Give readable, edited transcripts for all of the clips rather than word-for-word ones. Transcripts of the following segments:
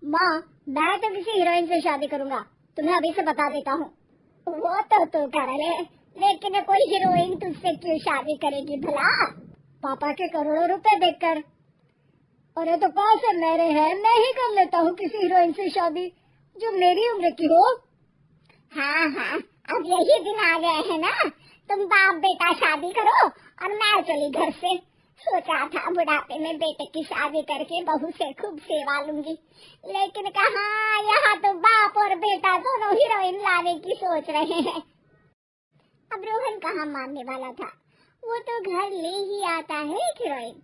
माँ, मैं तो किसी हीरोइन से शादी करूंगा, तुम्हें अभी से बता देता हूँ। वो तो तू कर ले, लेकिन कोई हीरोइन तुझसे क्यों शादी करेगी भला? पापा के करोड़ों रुपए देखकर। अरे तो पैसे मेरे हैं, मैं ही कर लेता हूँ किसी हीरोइन से शादी जो मेरी उम्र की हो। हाँ हाँ, अब यही दिन आ गए हैं ना, तुम बाप बेटा शादी करो और मैं चली घर से। सोचा था बुढ़ापे में बेटे की शादी करके बहू से खूब सेवा लूंगी, लेकिन कहाँ, यहाँ तो बाप और बेटा दोनों हीरोइन लाने की सोच रहे हैं। अब रोहन कहाँ मानने वाला था, वो तो घर ले ही आता है एक हीरोइन।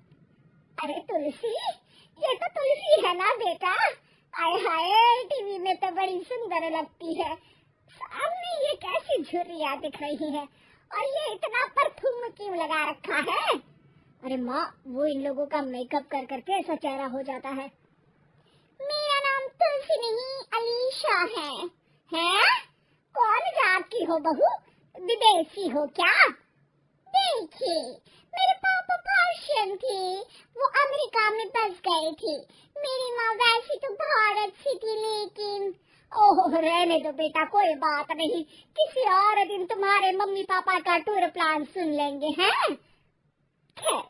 अरे तुलसी, ये तो तुलसी है ना बेटा? आय हाय, टीवी में तो बड़ी सुंदर लगती है, सामने ये कैसी झुर्रियाँ दिख रही है, और ये इतना परफ्यूम क्यों लगा रखा है? अरे माँ, वो इन लोगों का मेकअप कर करके ऐसा चेहरा हो जाता है। मेरा नाम तुलसी नहीं, अलीशा है। हैं? कौन जात की हो बहू? विदेशी हो क्या? देखिए, मेरे पापा पर्शियन थे, वो अमेरिका में बस गए थे। मेरी माँ वैसी तो भारत से थी, लेकिन ओह रहने दो बेटा, कोई बात नहीं, किसी और दिन तुम्हारे मम्मी पापा का टूर प्लान सुन लेंगे हैं। खैर,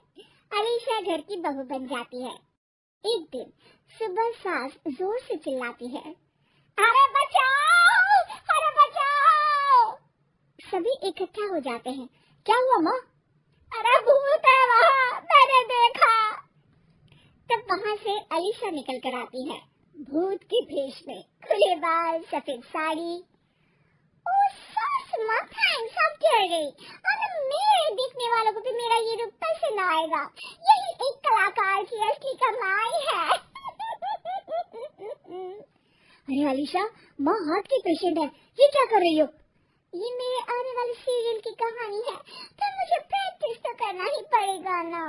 अलीशा घर की बहू बन जाती है। एक दिन सुबह सास जोर से चिल्लाती है, अरे बचाओ, अरे बचाओ। सभी इकट्ठा हो जाते हैं। क्या हुआ माँ? अरे भूत है वहाँ, मैंने देखा। तब वहाँ से अलीशा निकल कर आती है, भूत के भेष में, खुले बाल, सफेद साड़ी। ओ सास माँ, थैंक्स, आप डर गई। और मेरे देखने वालों को भी मेरा ये रूप पसंद आएगा, यही एक कलाकार की असली कमाई है। अरे अलीशा, माँ हार्ट की पेशेंट है, ये क्या कर रही हो? ये मेरे आने वाले सीरियल की कहानी है, तो मुझे प्रैक्टिस तो करना ही पड़ेगा ना।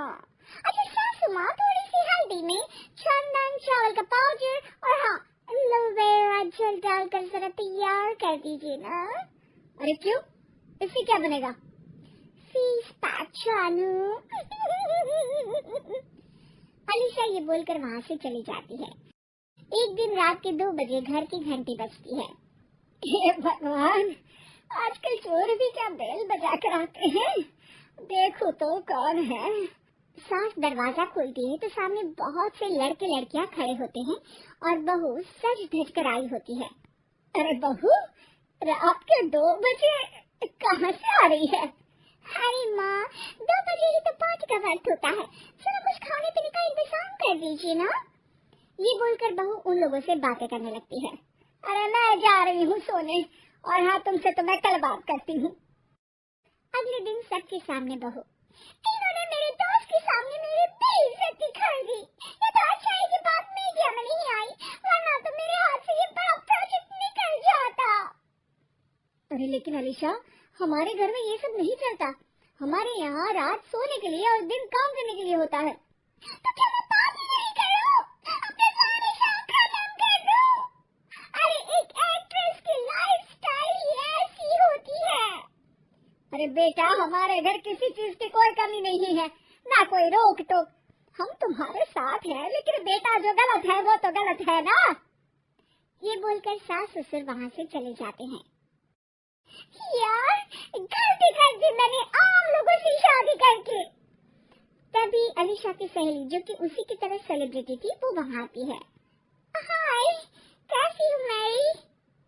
अच्छा सासू माँ, थोड़ी सी हल्दी में चंदन, चावल का पाउडर और हाँ एलोवेरा जेल डालकर जरा तैयार कर दीजिए ना। अरे क्यों, इससे क्या बनेगा? फीस जानू। अलीशा ये बोलकर वहाँ से चली जाती है। एक दिन रात के 2 बजे घर की घंटी बजती है। हे भगवान, आजकल चोर भी क्या बेल बजा कर आते हैं, देखो तो कौन है। सास दरवाजा खोलती है तो सामने बहुत से लड़के लड़कियां खड़े होते हैं और बहू सज धज कर आई होती है। अरे बहू, रात के 2 बजे कहाँ से आ रही है? अरे माँ, 2 बजे ही तो पार्टी का वक्त होता है, चलो कुछ खाने पीने का इंतजाम कर दीजिए ना। ये बोलकर बहू उन लोगों से बातें करने लगती है। अरे मैं जा रही हूँ सोने, और हाँ तुमसे तो मैं कल बात करती हूँ। अगले दिन सबके सामने बहू, इन्होंने मेरे दोस्त के सामने मेरी बेइज्जती कर दी। ये तो अच्छा है कि बात मीडिया में नहीं आई, वरना तो मेरे हाथ से ये बड़ा प्रोजेक्ट निकल जाता। अरे लेकिन अलीशा, हमारे घर में ये सब नहीं चलता, हमारे यहाँ रात सोने के लिए और दिन काम करने के लिए होता है। तो क्या मैं बात ही नहीं करूं? अपने सारे शौक खत्म कर दूं? अरे एक एक्ट्रेस की लाइफस्टाइल ही ऐसी होती है। अरे बेटा, हमारे घर किसी चीज की कोई कमी नहीं है, ना कोई रोक टोक, हम तुम्हारे साथ हैं, लेकिन बेटा जो गलत है वो तो गलत है ना। ये बोलकर सास ससुर वहाँ से चले जाते हैं। यार, गलती कर दी मैंने आम लोगों से शादी करके। तभी अलीशा की सहेली, जो कि उसी की तरह सेलिब्रिटी थी, वो वहाँ आती है। हाय, कैसी हो मैरी?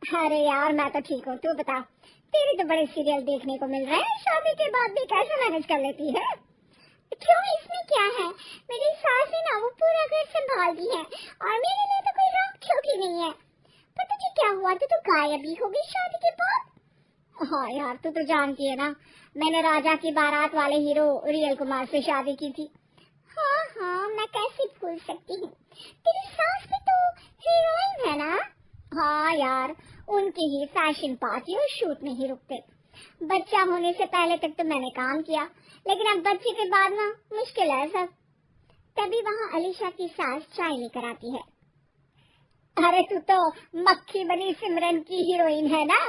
अरे यार मैं तो ठीक हूँ, तू बता, तेरे तो बड़े सीरियल देखने को मिल रहे हैं, शादी के बाद भी कैसे मैनेज कर लेती है? क्यों, इसमें क्या है, मेरी सास है ना, वो पूरा घर संभालती है और मेरे लिए तो कोई रोक टोक ही नहीं है। पर तुझे क्या हुआ, तो गायब ही हो गई शादी के बाद? हाँ यार, तू तो जानती है ना, मैंने राजा की बारात वाले हीरो रियल कुमार से शादी की थी। हाँ हाँ, मैं कैसे भूल सकती हूँ, तेरी सास भी तो हीरोइन है ना। हाँ यार, उनकी ही फैशन पार्टी और शूट में ही रुकते। बच्चा होने से पहले तक तो मैंने काम किया, लेकिन अब बच्चे के बाद ना मुश्किल है सब। तभी वहाँ अलीशा की सास चाय लेकर आती है। अरे तू तो मक्खी बनी सिमरन की हीरोइन है ना,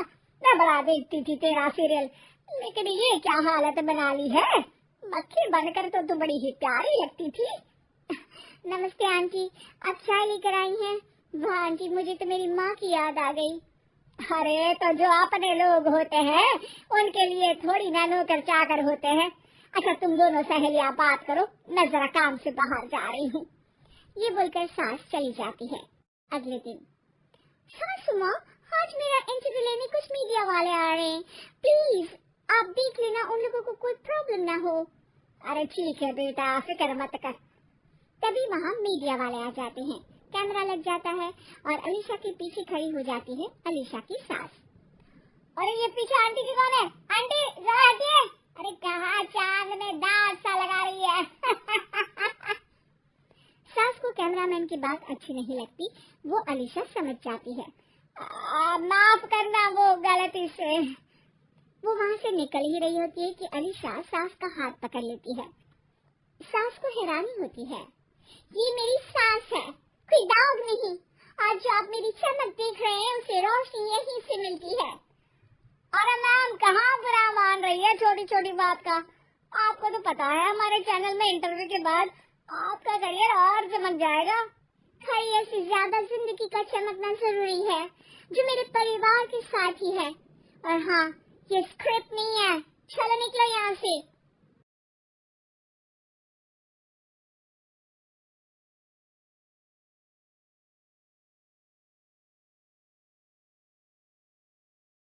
मैं बड़ा देखती थी तेरा सीरियल, लेकिन ये क्या हालत बना ली है, मक्खी बनकर तो बड़ी ही प्यारी लगती थी। नमस्ते आंटी, आप चाय लेकर आई हैं, वाह आंटी, मुझे तो मेरी माँ की याद आ गई। अरे तो जो अपने लोग होते हैं उनके लिए थोड़ी ना नौकर चाकर होते हैं। अच्छा तुम दोनों सहेलियां बात करो, मैं जरा काम से बाहर जा रही हूँ। ये बोलकर सास चली जाती है। अगले दिन, सासू माँ, आज मेरा इंटरव्यू लेने कुछ मीडिया वाले आ रहे हैं, प्लीज आप देख लेना उन लोगों को कोई प्रॉब्लम ना हो। अरे ठीक है बेटा, फिक्र मत कर। तभी वहाँ मीडिया वाले आ जाते हैं, कैमरा लग जाता है और अलीशा के पीछे खड़ी हो जाती है अलीशा की सास। अरे ये पीछे आंटी की कौन है? आंटी जरा हटिए। अरे कहाँ चांद में दांत सा लगा रही है। सास को कैमरामैन की बात अच्छी नहीं लगती, वो अलीशा समझ जाती है। माफ करना, वो गलती से। वो वहाँ से निकल ही रही होती है कि अलीशा सास का हाथ पकड़ लेती है। सास को हैरानी होती है, ये मेरी सास है, कोई दाग नहीं। आज जो आप मेरी चमक देख रहे हैं उसे रोशनी यहीं से मिलती है। अरे मैम, कहाँ बुरा मान रही है छोटी छोटी बात का? आपको तो पता है हमारे चैनल में इंटरव्यू के बाद आपका करियर और चमक जाएगा। करियर से ज्यादा जिंदगी का चमकना जरूरी है, जो मेरे परिवार के साथ ही है। और हाँ, ये स्क्रिप्ट नहीं है, चलो निकलो यहाँ से।